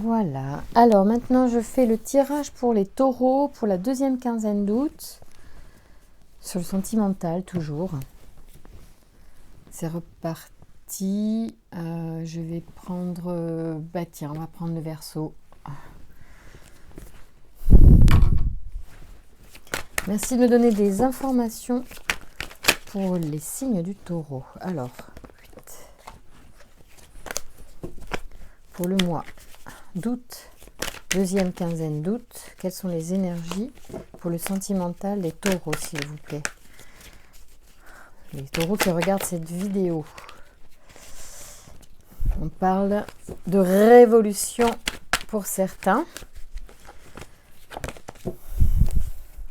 Voilà. Alors maintenant, je fais le tirage pour les taureaux pour la deuxième quinzaine d'août. Sur le sentimental, toujours. C'est reparti. Je vais prendre... bah tiens, on va prendre le Verseau. Merci de me donner des informations pour les signes du taureau. Alors, pour le mois d'août, deuxième quinzaine d'août, quelles sont les énergies pour le sentimental des taureaux, s'il vous plaît? Les taureaux qui regardent cette vidéo. On parle de révolution pour certains.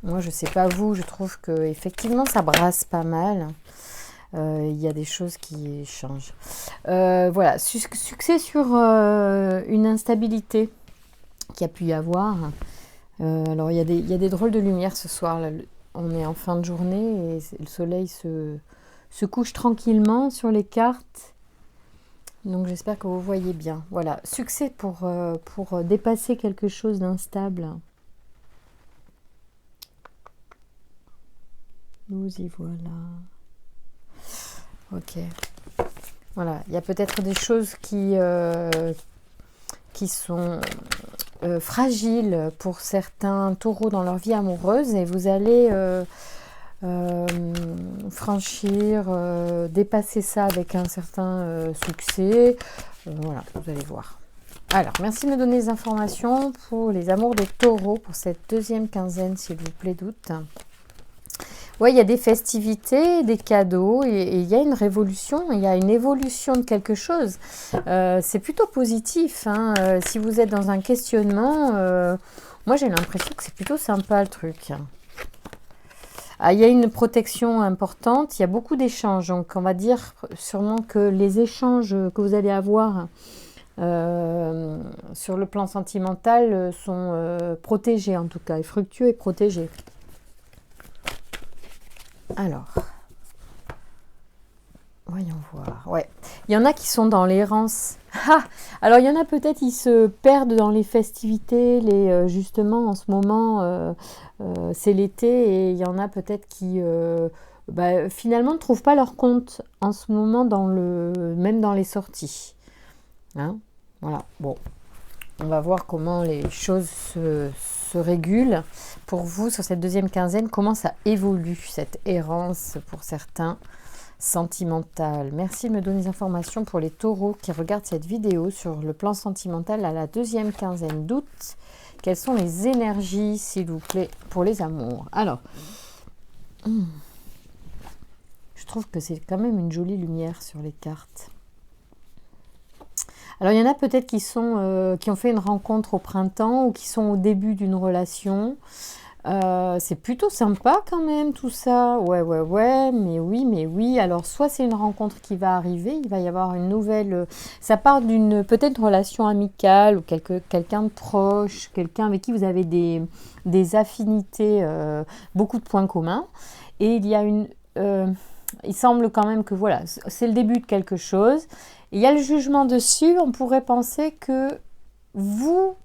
Moi, je sais pas vous, je trouve que effectivement ça brasse pas mal. Il y a des choses qui changent. Voilà, succès sur une instabilité qu'il y a pu y avoir. Alors, il y a des drôles de lumière ce soir. Là. On est en fin de journée et le soleil se couche tranquillement sur les cartes. Donc, j'espère que vous voyez bien. Voilà, succès pour dépasser quelque chose d'instable. Nous y voilà. Ok. Voilà, il y a peut-être des choses qui sont fragiles pour certains taureaux dans leur vie amoureuse et vous allez franchir, dépasser ça avec un certain succès. Voilà, vous allez voir. Alors, merci de me donner des informations pour les amours des taureaux pour cette deuxième quinzaine, s'il vous plaît, d'août. Oui, il y a des festivités, des cadeaux, et il y a une révolution, il y a une évolution de quelque chose. C'est plutôt positif. Hein. Si vous êtes dans un questionnement, moi j'ai l'impression que c'est plutôt sympa le truc. Ah, il y a une protection importante, il y a beaucoup d'échanges. Donc on va dire sûrement que les échanges que vous allez avoir sur le plan sentimental sont protégés en tout cas, et fructueux et protégés. Alors, voyons voir. Ouais, il y en a qui sont dans l'errance. Ah, alors il y en a peut-être qui se perdent dans les festivités, justement en ce moment c'est l'été et il y en a peut-être qui finalement ne trouvent pas leur compte en ce moment même dans les sorties. Hein, voilà. Bon, on va voir comment les choses se régulent pour vous sur cette deuxième quinzaine, comment ça évolue, cette errance pour certains sentimentale. Merci de me donner des informations pour les taureaux qui regardent cette vidéo sur le plan sentimental à la deuxième quinzaine d'août. Quelles sont les énergies, s'il vous plaît, pour les amours? Alors, je trouve que c'est quand même une jolie lumière sur les cartes. Alors, il y en a peut-être qui ont fait une rencontre au printemps ou qui sont au début d'une relation. C'est plutôt sympa quand même tout ça. Ouais, mais oui. Alors, soit c'est une rencontre qui va arriver, il va y avoir une nouvelle... ça part d'une peut-être relation amicale ou quelqu'un de proche, quelqu'un avec qui vous avez des affinités, beaucoup de points communs. Et il y a il semble quand même que voilà, c'est le début de quelque chose. Il y a le jugement dessus, on pourrait penser que vous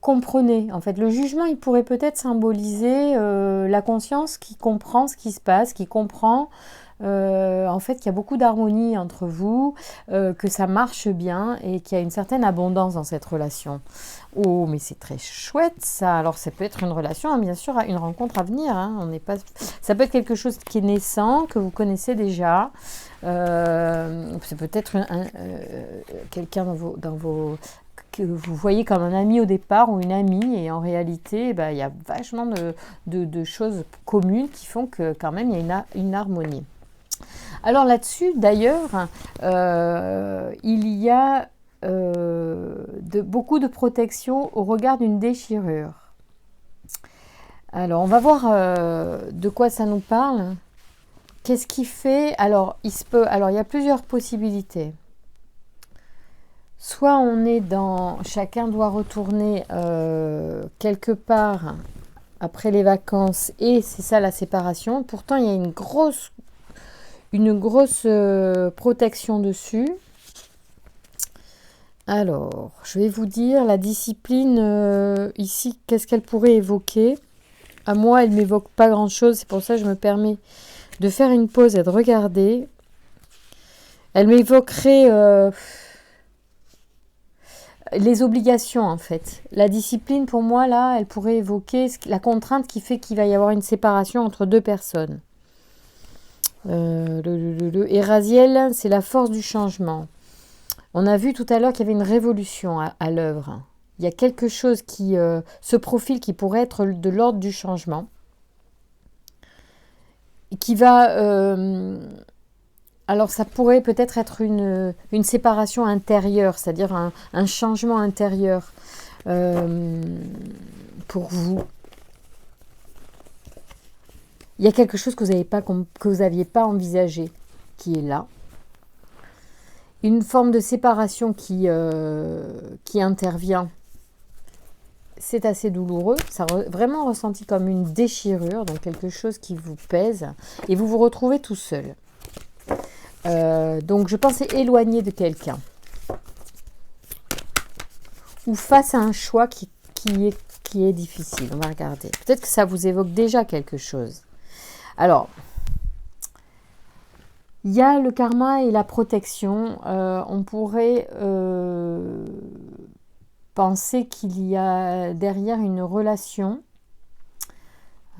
comprenez. En fait, le jugement, il pourrait peut-être symboliser la conscience qui comprend ce qui se passe, qui comprend en fait qu'il y a beaucoup d'harmonie entre vous, que ça marche bien et qu'il y a une certaine abondance dans cette relation. Oh, mais c'est très chouette ça. Alors, ça peut être une relation, hein, bien sûr, une rencontre à venir. Hein. On n'est pas... Ça peut être quelque chose qui est naissant, que vous connaissez déjà. C'est peut-être quelqu'un dans vos que vous voyez comme un ami au départ ou une amie, et en réalité, il y a vachement de choses communes qui font que quand même il y a une harmonie. Alors là-dessus, d'ailleurs, il y a beaucoup de protection au regard d'une déchirure. Alors, on va voir de quoi ça nous parle. Qu'est-ce qui fait? Alors, il y a plusieurs possibilités. Soit chacun doit retourner quelque part après les vacances et c'est ça la séparation. Pourtant, il y a une grosse protection dessus. Alors, je vais vous dire, la discipline, ici, qu'est-ce qu'elle pourrait évoquer? À moi, elle m'évoque pas grand-chose, c'est pour ça que je me permets de faire une pause et de regarder. Elle m'évoquerait les obligations, en fait. La discipline, pour moi, là, elle pourrait évoquer la contrainte qui fait qu'il va y avoir une séparation entre deux personnes. Et Raziel, c'est la force du changement. On a vu tout à l'heure qu'il y avait une révolution à l'œuvre. Il y a quelque chose qui se profile qui pourrait être de l'ordre du changement, qui va... alors ça pourrait peut-être être une séparation intérieure, c'est-à-dire un changement intérieur pour vous. Il y a quelque chose que vous n'aviez pas envisagé qui est là. Une forme de séparation qui intervient. C'est assez douloureux, ça vraiment ressenti comme une déchirure, donc quelque chose qui vous pèse, et vous vous retrouvez tout seul. Donc je pensais éloigné de quelqu'un. Ou face à un choix qui est difficile. On va regarder. Peut-être que ça vous évoque déjà quelque chose. Alors, il y a le karma et la protection. On pourrait penser qu'il y a derrière une relation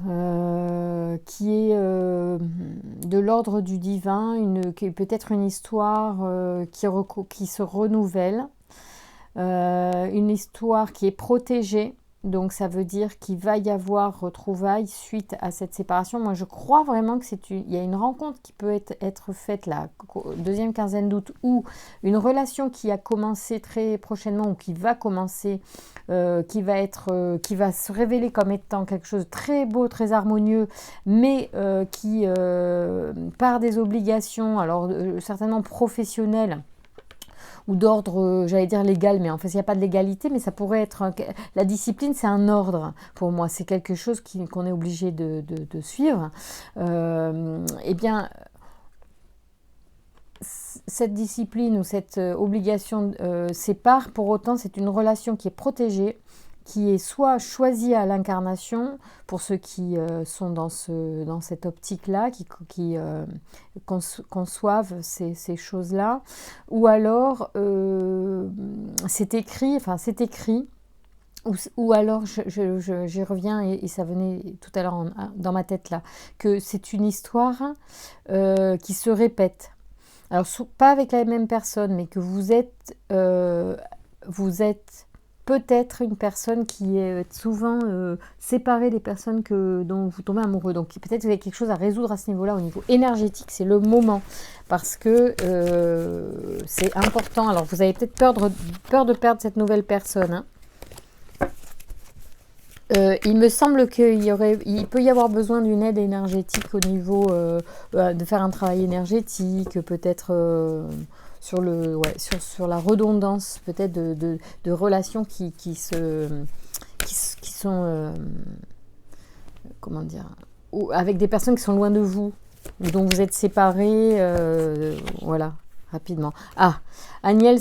qui est de l'ordre du divin, peut-être une histoire qui se renouvelle, une histoire qui est protégée. Donc ça veut dire qu'il va y avoir retrouvailles suite à cette séparation. Moi je crois vraiment il y a une rencontre qui peut être faite la deuxième quinzaine d'août, ou une relation qui a commencé très prochainement ou qui va commencer, qui va se révéler comme étant quelque chose de très beau, très harmonieux, mais qui par des obligations, alors certainement professionnelles, ou d'ordre, j'allais dire légal, mais en fait, il n'y a pas de légalité, mais ça pourrait être... La discipline, c'est un ordre, pour moi. C'est quelque chose qu'on est obligé de suivre. Eh bien, cette discipline ou cette obligation sépare. Pour autant, c'est une relation qui est protégée, qui est soit choisie à l'incarnation, pour ceux qui sont dans cette optique-là, qui conçoivent ces choses-là, ou alors c'est écrit, ou alors j'y reviens et ça venait tout à l'heure dans ma tête là, que c'est une histoire qui se répète. Alors pas avec la même personne, mais que vous êtes peut-être une personne qui est souvent séparée des personnes dont vous tombez amoureux. Donc peut-être que vous avez quelque chose à résoudre à ce niveau-là, au niveau énergétique, c'est le moment. Parce que c'est important. Alors vous avez peut-être peur de perdre cette nouvelle personne. Hein. Il me semble qu'il peut y avoir besoin d'une aide énergétique au niveau de faire un travail énergétique, peut-être... sur la redondance peut-être de relations qui sont comment dire, avec des personnes qui sont loin de vous, ou dont vous êtes séparés, voilà, rapidement. Agnel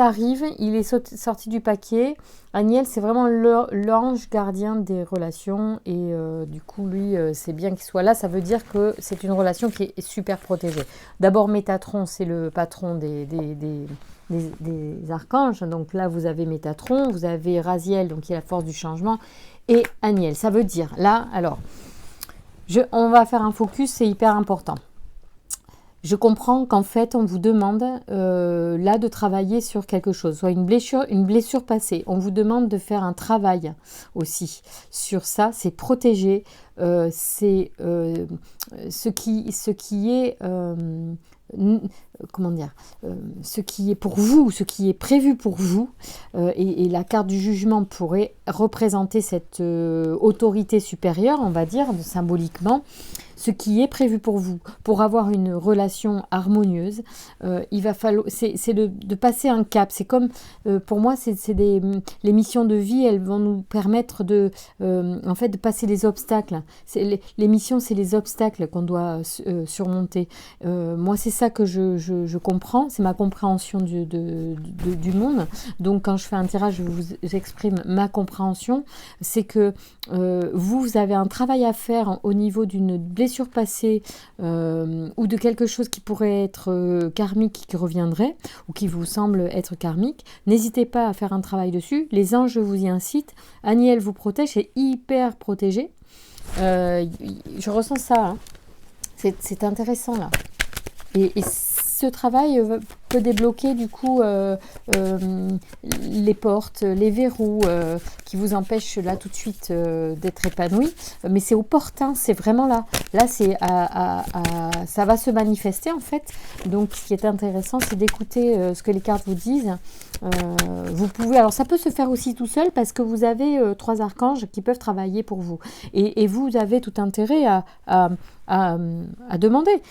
arrive, il est sorti du paquet. Agnel, c'est vraiment l'ange gardien des relations, et du coup, lui, c'est bien qu'il soit là. Ça veut dire que c'est une relation qui est super protégée. D'abord, Métatron, c'est le patron des archanges. Donc là, vous avez Métatron, vous avez Raziel, donc qui est la force du changement, et Agnel. Ça veut dire, là, alors, on va faire un focus, c'est hyper important. Je comprends qu'en fait, on vous demande là de travailler sur quelque chose, soit une blessure passée. On vous demande de faire un travail aussi sur ça. C'est protéger, c'est ce qui est... comment dire, ce qui est pour vous, ce qui est prévu pour vous, et la carte du jugement pourrait représenter cette autorité supérieure, on va dire, symboliquement, ce qui est prévu pour vous, pour avoir une relation harmonieuse. Il va falloir, c'est de passer un cap. C'est comme, pour moi, les missions de vie, elles vont nous permettre en fait, de passer les obstacles. Les missions, c'est les obstacles qu'on doit surmonter. Moi, c'est ça que je comprends, c'est ma compréhension du monde. Donc, quand je fais un tirage, j'exprime ma compréhension. C'est que vous avez un travail à faire au niveau d'une blessure passée ou de quelque chose qui pourrait être karmique, qui reviendrait, ou qui vous semble être karmique. N'hésitez pas à faire un travail dessus. Les anges vous y incitent. Aniel vous protège, c'est hyper protégé. Je ressens ça. Hein. C'est intéressant là. Et ce travail peut débloquer du coup les portes, les verrous qui vous empêchent là tout de suite d'être épanoui. Mais c'est opportun, c'est vraiment là. Là, ça va se manifester en fait. Donc, ce qui est intéressant, c'est d'écouter ce que les cartes vous disent. Vous pouvez, alors ça peut se faire aussi tout seul parce que vous avez 3 archanges qui peuvent travailler pour vous. Et vous avez tout intérêt à demander.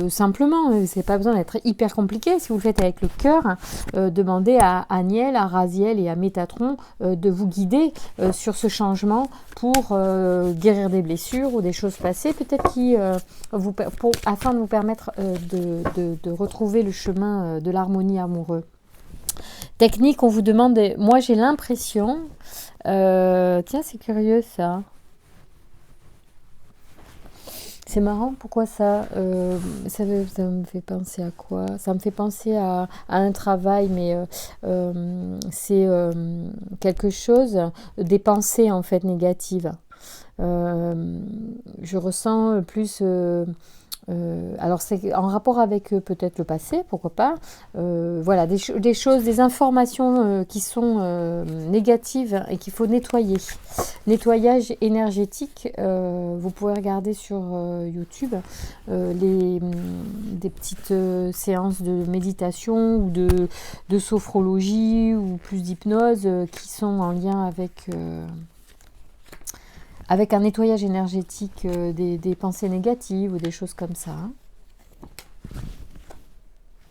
Simplement, c'est pas besoin d'être hyper compliqué. Si vous le faites avec le cœur, demandez à Aniel, à Raziel et à Métatron de vous guider sur ce changement pour guérir des blessures ou des choses passées, peut-être afin de vous permettre de retrouver le chemin de l'harmonie amoureuse. Technique, on vous demande, moi j'ai l'impression, tiens c'est curieux ça, c'est marrant, pourquoi ça, ça me fait penser à quoi? Ça me fait penser à un travail, mais c'est quelque chose, des pensées en fait négatives. Je ressens plus... alors c'est en rapport avec peut-être le passé, pourquoi pas. Voilà, des choses, des informations qui sont négatives et qu'il faut nettoyer. Nettoyage énergétique, vous pouvez regarder sur YouTube des petites séances de méditation ou de sophrologie ou plus d'hypnose qui sont en lien avec un nettoyage énergétique des pensées négatives ou des choses comme ça. Hein.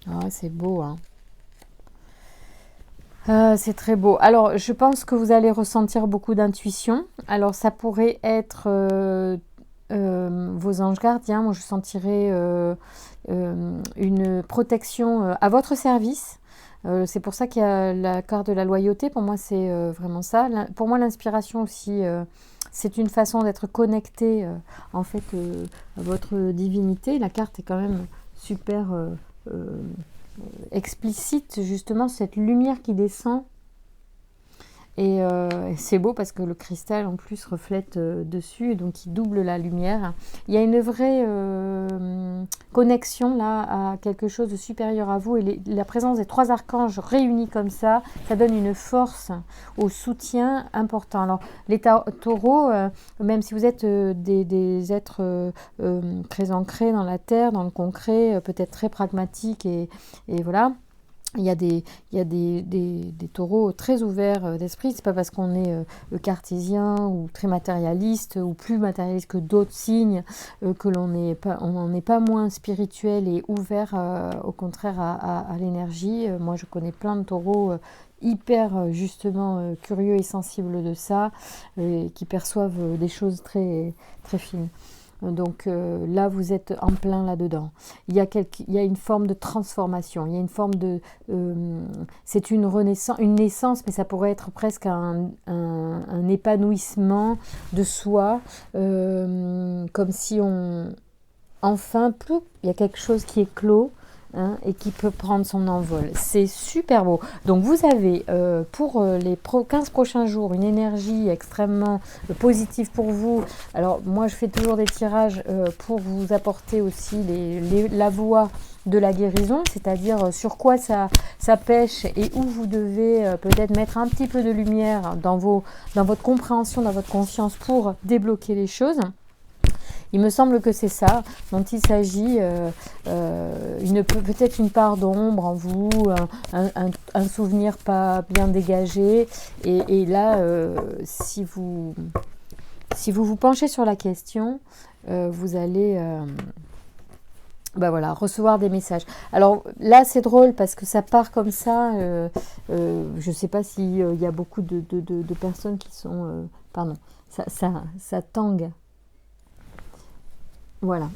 Ah, c'est beau, hein. C'est très beau. Alors, je pense que vous allez ressentir beaucoup d'intuition. Alors, ça pourrait être vos anges gardiens. Moi, je sentirais une protection à votre service. C'est pour ça qu'il y a la carte de la loyauté. Pour moi, c'est vraiment ça. Pour moi, l'inspiration aussi, c'est une façon d'être connecté en fait à votre divinité. La carte est quand même super explicite, justement, cette lumière qui descend. Et c'est beau parce que le cristal en plus reflète dessus, donc il double la lumière. Il y a une vraie connexion là à quelque chose de supérieur à vous, et la présence des 3 archanges réunis comme ça donne une force au soutien important. Alors les taureaux, même si vous êtes des êtres très ancrés dans la terre, dans le concret, peut-être très pragmatiques et voilà. Il y a des taureaux très ouverts d'esprit. C'est pas parce qu'on est cartésien ou très matérialiste ou plus matérialiste que d'autres signes que on n'en est pas moins spirituel et ouvert au contraire à l'énergie. Moi, je connais plein de taureaux hyper justement curieux et sensibles de ça, qui perçoivent des choses très, très fines. Donc là, vous êtes en plein là-dedans. Il y a une forme de transformation, il y a une forme de... c'est une renaissance, une naissance, mais ça pourrait être presque un épanouissement de soi, comme si enfin, il y a quelque chose qui est clos. Hein, et qui peut prendre son envol. C'est super beau. Donc vous avez pour les 15 prochains jours une énergie extrêmement positive pour vous. Alors moi je fais toujours des tirages pour vous apporter aussi la voie de la guérison, c'est-à-dire sur quoi ça pêche et où vous devez peut-être mettre un petit peu de lumière dans votre compréhension, dans votre conscience pour débloquer les choses. Il me semble que c'est ça dont il s'agit, peut-être une part d'ombre en vous, un souvenir pas bien dégagé. Et là, si vous Si vous vous penchez sur la question, vous allez voilà, recevoir des messages. Alors là, c'est drôle parce que ça part comme ça. Je ne sais pas s'il y a beaucoup de personnes qui sont... pardon, ça tangue. Voilà.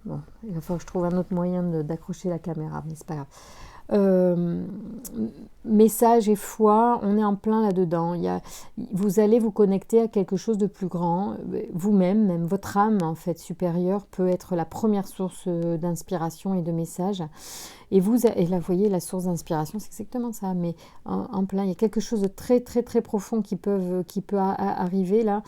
Bon, il va falloir que je trouve un autre moyen d'accrocher la caméra, mais c'est pas grave. Euh, Message et foi, on est en plein là-dedans. Vous allez vous connecter à quelque chose de plus grand. Vous-même, même votre âme en fait supérieure peut être la première source d'inspiration et de messages. Et là, vous voyez, la source d'inspiration, c'est exactement ça. Mais en plein, il y a quelque chose de très, très, très profond qui peut arriver là,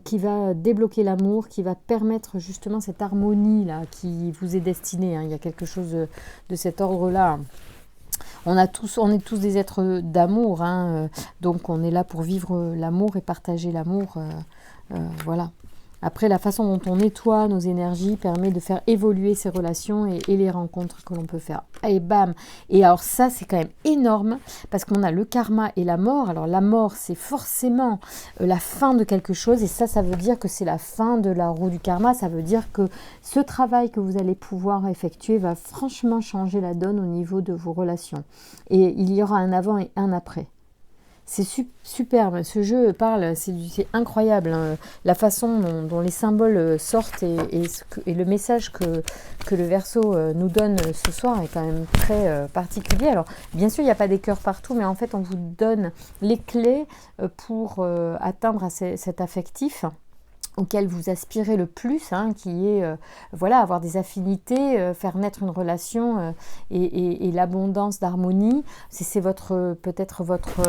qui va débloquer l'amour, qui va permettre justement cette harmonie là qui vous est destinée. Hein. Il y a quelque chose de cet ordre-là. On est tous des êtres d'amour, hein, donc on est là pour vivre l'amour et partager l'amour. Voilà. Après, la façon dont on nettoie nos énergies permet de faire évoluer ces relations et les rencontres que l'on peut faire. Et bam! Et alors ça, c'est quand même énorme parce qu'on a le karma et la mort. Alors la mort, c'est forcément la fin de quelque chose et ça veut dire que c'est la fin de la roue du karma. Ça veut dire que ce travail que vous allez pouvoir effectuer va franchement changer la donne au niveau de vos relations. Et il y aura un avant et un après. C'est superbe, ce jeu parle, c'est incroyable, hein. La façon dont les symboles sortent et le message que le Verseau nous donne ce soir est quand même très particulier. Alors bien sûr il n'y a pas des cœurs partout, mais en fait on vous donne les clés pour atteindre cet affectif auquel vous aspirez le plus, hein, qui est voilà, avoir des affinités, faire naître une relation et l'abondance d'harmonie. C'est peut-être votre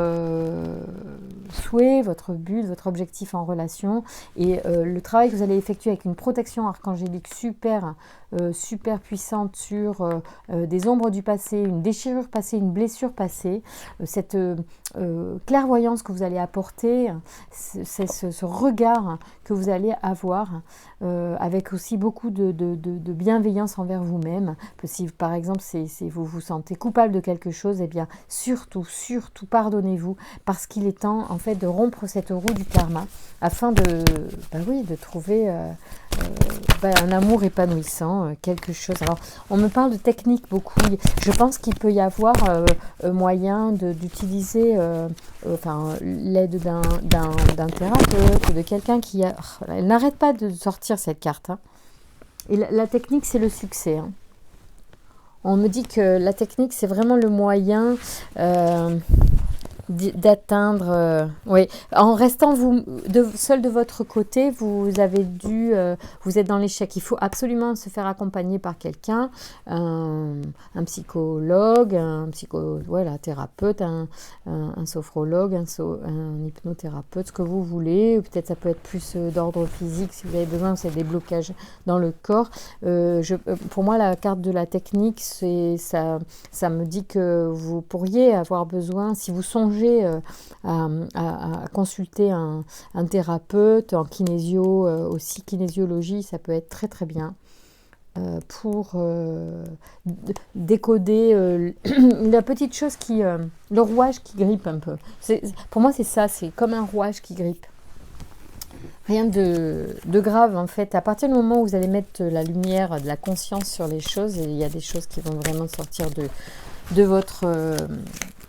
souhait, votre but, votre objectif en relation. Et le travail que vous allez effectuer avec une protection archangélique super puissante sur des ombres du passé, une déchirure passée, une blessure passée, cette clairvoyance que vous allez apporter, c'est ce regard que vous allez avoir avec aussi beaucoup de bienveillance envers vous-même. Si par exemple vous vous sentez coupable de quelque chose, eh bien surtout pardonnez-vous, parce qu'il est temps en fait de rompre cette roue du karma afin de trouver un amour épanouissant, quelque chose. Alors on me parle de technique beaucoup. Je pense qu'il peut y avoir moyen d'utiliser l'aide d'un thérapeute, de quelqu'un qui a... Elle n'arrête pas de sortir cette carte. Hein. Et la technique, c'est le succès. Hein. On me dit que la technique, c'est vraiment le moyen d'atteindre... oui, en restant seul de votre côté, vous êtes dans l'échec. Il faut absolument se faire accompagner par quelqu'un, un psychologue, un thérapeute, un sophrologue, un hypnothérapeute, ce que vous voulez. Peut-être ça peut être plus d'ordre physique si vous avez besoin, c'est des blocages dans le corps. Pour moi, la carte de la technique, ça me dit que vous pourriez avoir besoin, si vous songez à consulter un thérapeute en aussi kinésiologie, ça peut être très très bien pour décoder la petite chose le rouage qui grippe un peu. Pour moi c'est ça, c'est comme un rouage qui grippe. Rien de grave en fait. À partir du moment où vous allez mettre la lumière, de la conscience sur les choses, et il y a des choses qui vont vraiment sortir de votre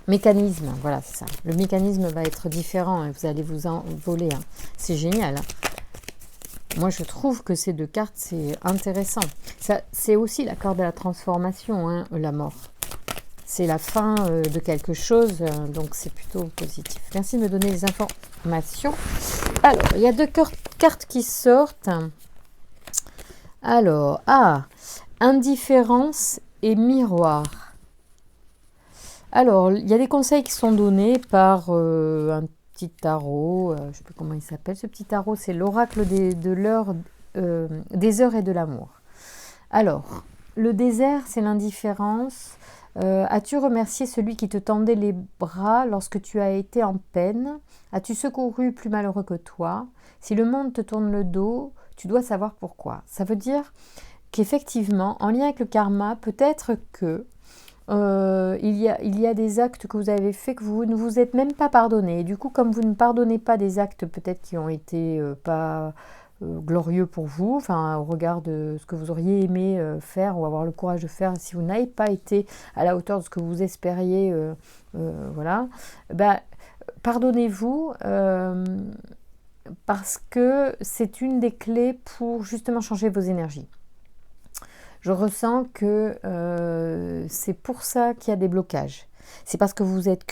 mécanisme. Voilà, c'est ça. Le mécanisme va être différent et vous allez vous envoler. Hein. C'est génial. Hein. Moi, je trouve que ces deux cartes, c'est intéressant. C'est aussi la carte de la transformation, hein, la mort. C'est la fin de quelque chose, donc c'est plutôt positif. Merci de me donner les informations. Alors, il y a deux cartes qui sortent. Alors, indifférence et miroir. Alors, il y a des conseils qui sont donnés par un petit tarot. Je ne sais plus comment il s'appelle. Ce petit tarot, c'est l'oracle des heures et de l'amour. Alors, le désert, c'est l'indifférence. As-tu remercié celui qui te tendait les bras lorsque tu as été en peine? As-tu secouru plus malheureux que toi? Si le monde te tourne le dos, tu dois savoir pourquoi. Ça veut dire qu'effectivement, en lien avec le karma, peut-être que il y a des actes que vous avez faits que vous ne vous êtes même pas pardonné. Et du coup, comme vous ne pardonnez pas des actes peut-être qui ont été pas glorieux pour vous, enfin au regard de ce que vous auriez aimé faire ou avoir le courage de faire, si vous n'avez pas été à la hauteur de ce que vous espériez, voilà, bah, pardonnez-vous parce que c'est une des clés pour justement changer vos énergies. Je ressens que c'est pour ça qu'il y a des blocages. C'est parce que vous êtes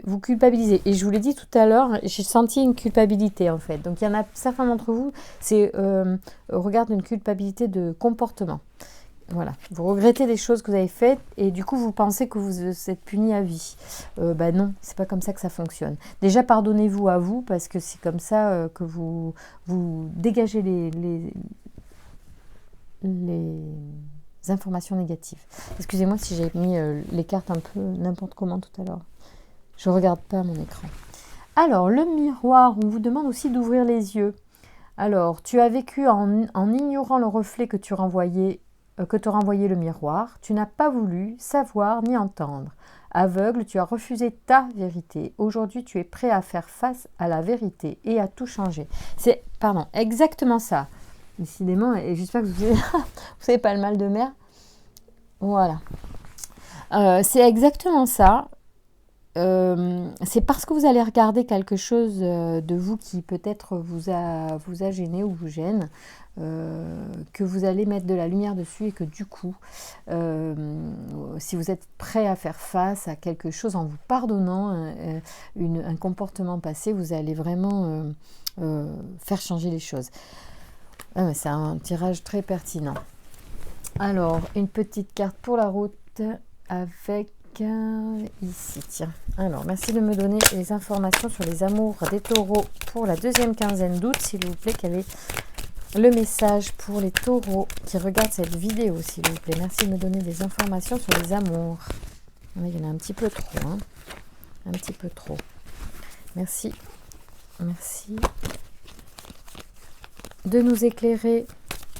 vous culpabilisez. Et je vous l'ai dit tout à l'heure, j'ai senti une culpabilité en fait. Donc il y en a certains d'entre vous, c'est regarde une culpabilité de comportement. Voilà, vous regrettez des choses que vous avez faites et du coup vous pensez que vous êtes puni à vie. Bah non, c'est pas comme ça que ça fonctionne. Déjà pardonnez-vous à vous parce que c'est comme ça que vous dégagez les informations négatives. Excusez-moi si j'ai mis les cartes un peu n'importe comment tout à l'heure. Je ne regarde pas mon écran. Alors, le miroir, on vous demande aussi d'ouvrir les yeux. Alors, tu as vécu en ignorant le reflet que te renvoyait le miroir. Tu n'as pas voulu savoir ni entendre. Aveugle, tu as refusé ta vérité. Aujourd'hui, tu es prêt à faire face à la vérité et à tout changer. C'est, exactement ça. Décidément, et j'espère que vous n'avez pas le mal de mer. Voilà. C'est exactement ça. C'est parce que vous allez regarder quelque chose de vous qui peut-être vous a gêné ou vous gêne, que vous allez mettre de la lumière dessus et que du coup, si vous êtes prêt à faire face à quelque chose en vous pardonnant un comportement passé, vous allez vraiment faire changer les choses. C'est un tirage très pertinent. Alors, une petite carte pour la route avec ici, tiens. Alors, merci de me donner les informations sur les amours des taureaux pour la deuxième quinzaine d'août, s'il vous plaît. Quel est le message pour les taureaux qui regardent cette vidéo, s'il vous plaît? Merci de me donner des informations sur les amours. Il y en a un petit peu trop, hein. Un petit peu trop. Merci. Merci de nous éclairer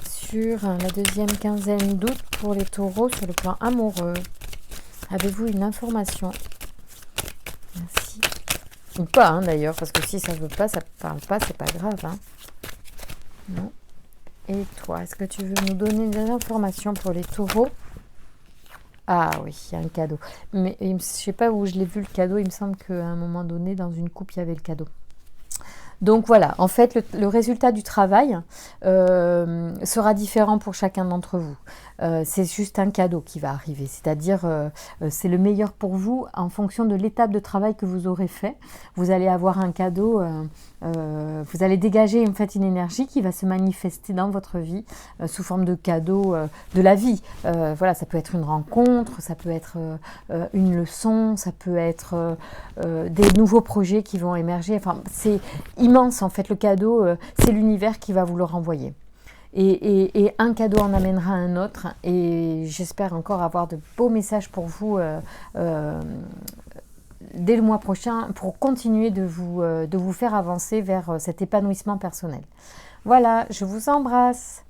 sur la deuxième quinzaine d'août pour les taureaux sur le plan amoureux. Avez-vous une information? Merci. Ou pas, hein, d'ailleurs, parce que si ça ne veut pas, ça ne parle pas, c'est pas grave. Hein. Non. Et toi, est-ce que tu veux nous donner des informations pour les taureaux? Ah oui, il y a un cadeau. Mais je ne sais pas où je l'ai vu le cadeau, il me semble qu'à un moment donné, dans une coupe, il y avait le cadeau. Donc voilà, en fait, le résultat du travail sera différent pour chacun d'entre vous. C'est juste un cadeau qui va arriver, c'est-à-dire c'est le meilleur pour vous en fonction de l'étape de travail que vous aurez fait. Vous allez avoir un cadeau, vous allez dégager en fait une énergie qui va se manifester dans votre vie sous forme de cadeau de la vie. Voilà, ça peut être une rencontre, ça peut être une leçon, ça peut être des nouveaux projets qui vont émerger. Enfin, c'est immense en fait le cadeau, c'est l'univers qui va vous le renvoyer. Et un cadeau en amènera un autre et j'espère encore avoir de beaux messages pour vous dès le mois prochain pour continuer de vous faire avancer vers cet épanouissement personnel. Voilà, je vous embrasse.